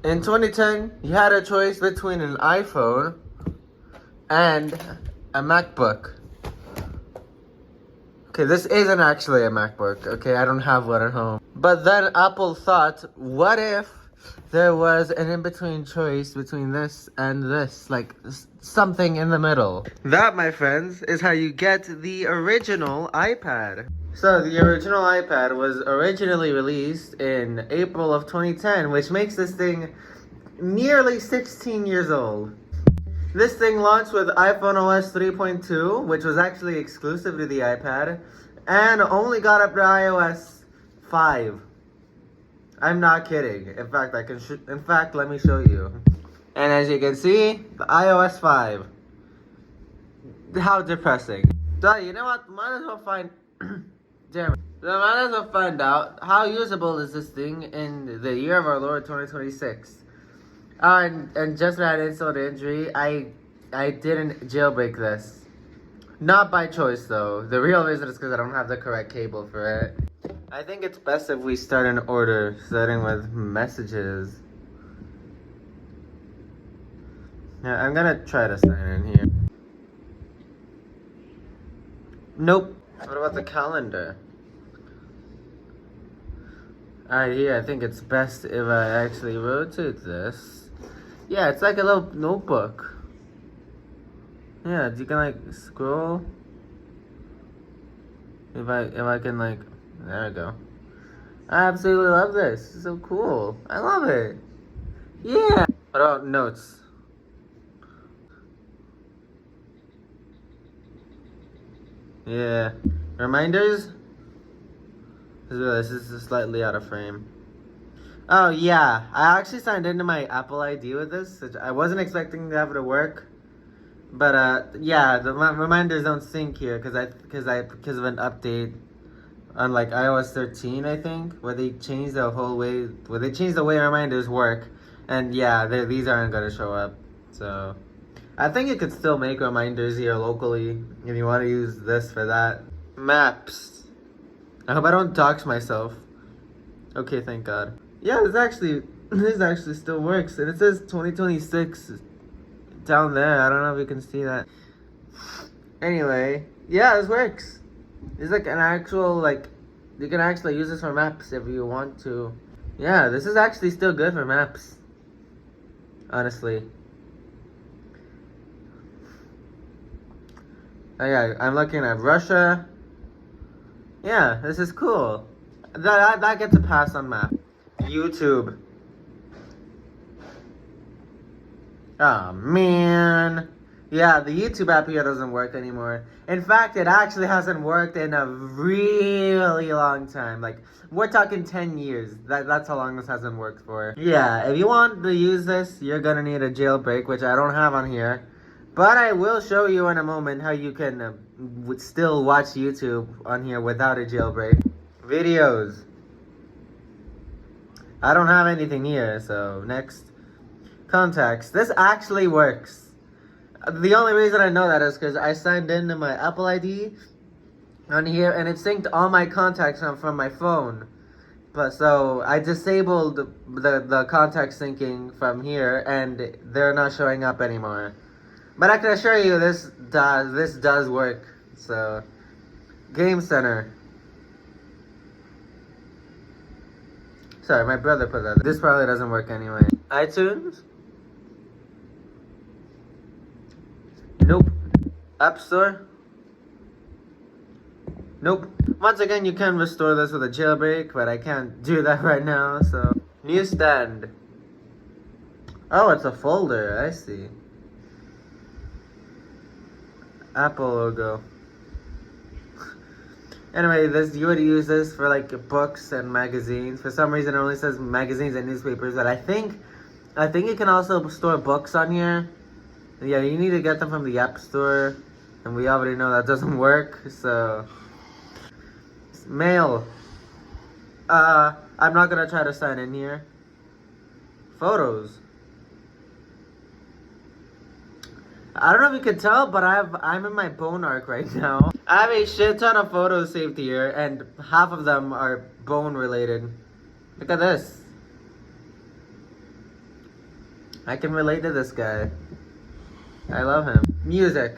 In 2010, you had a choice between an iPhone and a MacBook. Okay, this isn't actually a MacBook, okay? I don't have one at home. But then Apple thought, what if there was an in-between choice between this and this? Like, something in the middle. That, my friends, is how you get the original iPad. So, the original iPad was originally released in April of 2010, which makes this thing nearly 16 years old. This thing launched with iPhone OS 3.2, which was actually exclusive to the iPad, and only got up to iOS 5. I'm not kidding. In fact, let me show you. And as you can see, the iOS 5. How depressing. So, you know what? Might as well find... Damn it. So, might as well find out how usable is this thing in the year of our Lord 2026. And just for an insult to injury, I didn't jailbreak this. Not by choice, though. The real reason is because I don't have the correct cable for it. I think it's best if we start in order, starting with messages. Yeah, I'm gonna try to sign in here. Nope. What about the calendar? Alright, here, I think it's best if I actually rotate this. Yeah, it's like a little notebook. Yeah, you can like scroll. If I can like, there we go. I absolutely love this. It's so cool. I love it. Yeah. What about notes? Yeah. Reminders? This is slightly out of frame. Oh yeah, I actually signed into my Apple ID with this. Which I wasn't expecting to have it to work, but yeah, the reminders don't sync here because of an update on like iOS 13, I think, where they changed the way reminders work, and yeah, these aren't gonna show up. So I think you could still make reminders here locally if you want to use this for that. Maps. I hope I don't dox myself. Okay, thank God. Yeah, this actually still works, and it says 2026 down there. I don't know if you can see that. Anyway, yeah, this works. It's like an actual, like, you can actually use this for maps if you want to. Yeah, this is actually still good for maps. Honestly. Oh yeah, I'm looking at Russia. Yeah, this is cool. That gets a pass on map. YouTube. Oh man. Yeah, the YouTube app here doesn't work anymore. In fact, it actually hasn't worked in a really long time. Like, we're talking 10 years. That's how long this hasn't worked for. Yeah, if you want to use this, you're gonna need a jailbreak, which I don't have on here. But I will show you in a moment how you can still watch YouTube on here without a jailbreak. Videos. I don't have anything here, so next. Contacts. This actually works. The only reason I know that is because I signed into my Apple ID on here, and it synced all my contacts from my phone. But so I disabled the contact syncing from here, and they're not showing up anymore. But I can assure you this does work. So, Game Center. Sorry, my brother put that. This probably doesn't work anyway. iTunes? Nope. App Store? Nope. Once again, you can restore this with a jailbreak, but I can't do that right now, so. Newsstand. Oh, it's a folder, I see. Apple logo. Anyway, you would use this for like books and magazines. For some reason, it only says magazines and newspapers, but I think you can also store books on here. Yeah, you need to get them from the App Store, and we already know that doesn't work. So, mail. I'm not gonna try to sign in here. Photos. I don't know if you can tell, but I'm in my bone arc right now. I have a shit ton of photos saved here, and half of them are bone related. Look at this. I can relate to this guy. I love him. Music.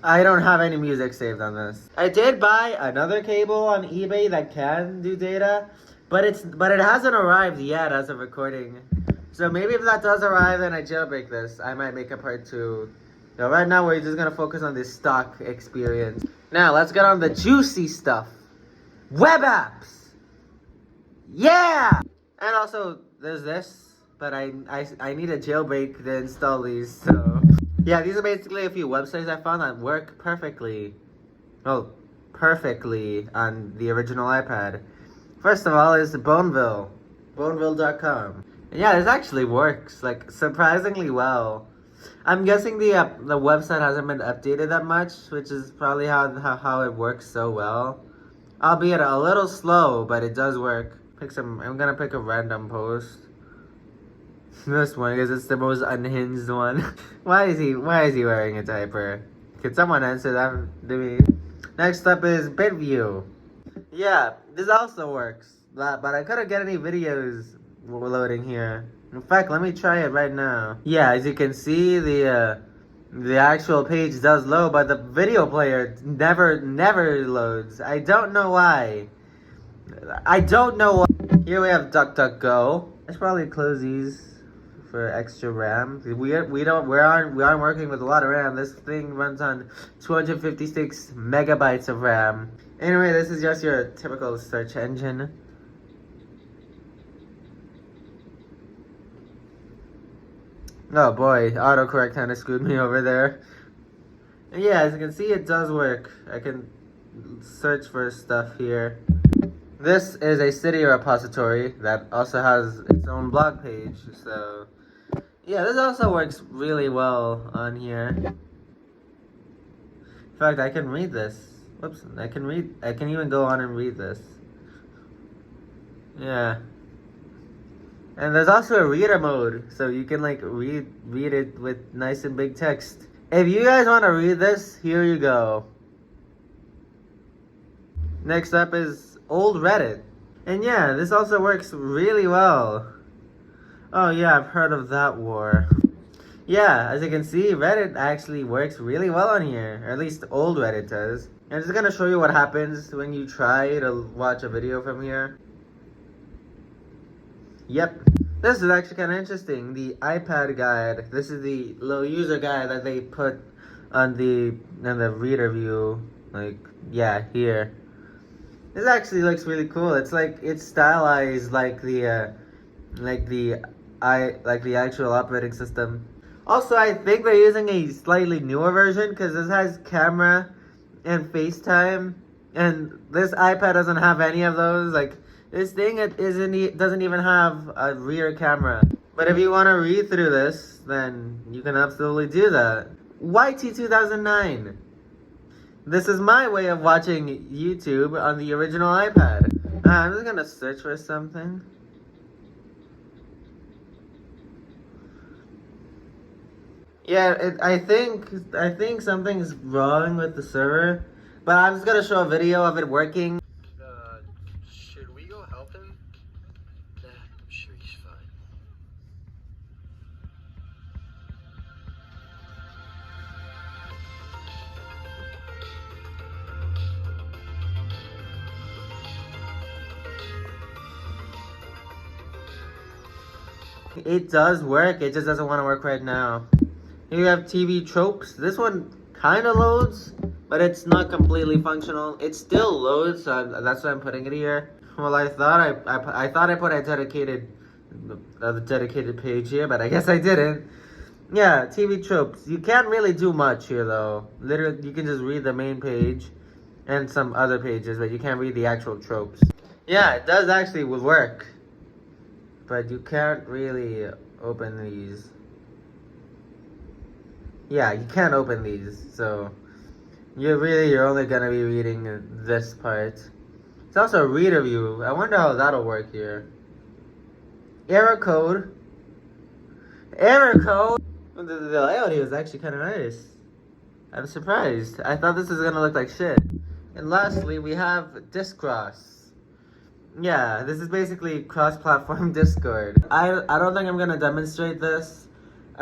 I don't have any music saved on this. I did buy another cable on eBay that can do data, but it hasn't arrived yet as of recording. So maybe if that does arrive and I jailbreak this, I might make a part 2. So right now we're just gonna focus on this stock experience. Now let's get on the juicy stuff. Web apps! Yeah! And also there's this, but I need a jailbreak to install these, so yeah, these are basically a few websites I found that work perfectly. Well, perfectly on the original iPad. First of all is Boneville. Boneville.com. And yeah, this actually works, like, surprisingly well. I'm guessing the website hasn't been updated that much, which is probably how it works so well. Albeit a little slow, but it does work. I'm gonna pick a random post. This one, because it's the most unhinged one. Why is he wearing a diaper? Can someone answer that to me? Next up is BitView. Yeah, this also works, but I couldn't get any videos loading here. In fact, let me try it right now. Yeah, as you can see, the actual page does load, but the video player never loads. I don't know why. Here we have DuckDuckGo. I should probably close these for extra RAM. We aren't working with a lot of RAM. This thing runs on 256 megabytes of RAM. Anyway, this is just your typical search engine. Oh boy, autocorrect kind of screwed me over there. And yeah, as you can see, it does work. I can search for stuff here. This is a city repository that also has its own blog page, so yeah, this also works really well on here. In fact, I can read this. Whoops, I can even go on and read this. Yeah. And there's also a reader mode, so you can like read it with nice and big text. If you guys want to read this, here you go. Next up is old Reddit. And yeah, this also works really well. Oh yeah, I've heard of that war. Yeah, as you can see, Reddit actually works really well on here. Or at least old Reddit does. I'm just gonna show you what happens when you try to watch a video from here. Yep. This is actually kind of interesting. The iPad guide. This is the little user guide that they put on the reader view. Like, yeah, here. This actually looks really cool. It's like, it's stylized like the actual operating system. Also, I think they're using a slightly newer version because this has camera and FaceTime, and this iPad doesn't have any of those. Like, this thing doesn't even have a rear camera. But if you want to read through this, then you can absolutely do that. YT2009. This is my way of watching YouTube on the original iPad. I'm just gonna search for something. Yeah, I think something's wrong with the server, but I'm just gonna show a video of it working. Should we go help him? Nah, I'm sure he's fine. It does work, it just doesn't want to work right now. Here you have TV tropes. This one kind of loads, but it's not completely functional. It still loads, so that's why I'm putting it here. Well, I thought I put a dedicated page here, but I guess I didn't. Yeah, TV tropes. You can't really do much here though. Literally, you can just read the main page and some other pages, but you can't read the actual tropes. Yeah, it does actually work, but you can't really open these. Yeah, you can't open these, so you're only gonna be reading this part. It's also a reader view. I wonder how that'll work here. Error code. The layout here is actually kind of nice. I'm surprised. I thought this was gonna look like shit. And lastly, we have disk cross. Yeah, this is basically cross-platform Discord. I don't think I'm gonna demonstrate this.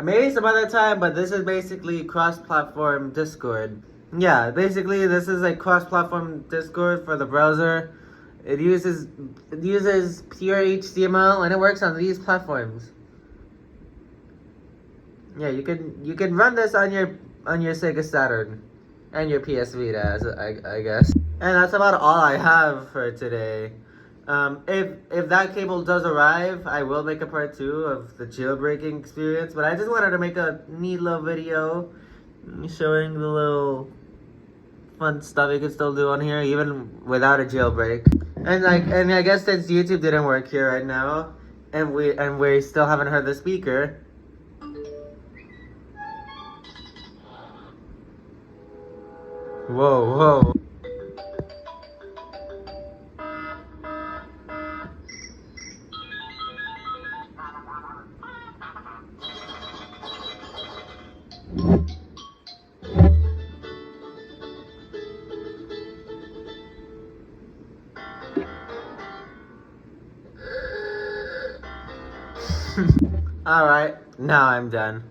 Maybe some other time, but this is basically cross-platform Discord. Yeah, basically this is a cross-platform Discord for the browser. It uses pure HTML and it works on these platforms. Yeah, you can run this on your Sega Saturn and your PS Vita, I guess. And that's about all I have for today. If that cable does arrive, I will make a part 2 of the jailbreaking experience. But I just wanted to make a neat little video showing the little fun stuff you can still do on here, even without a jailbreak. And I guess since YouTube didn't work here right now, and we still haven't heard the speaker. Whoa, whoa. Alright, now I'm done.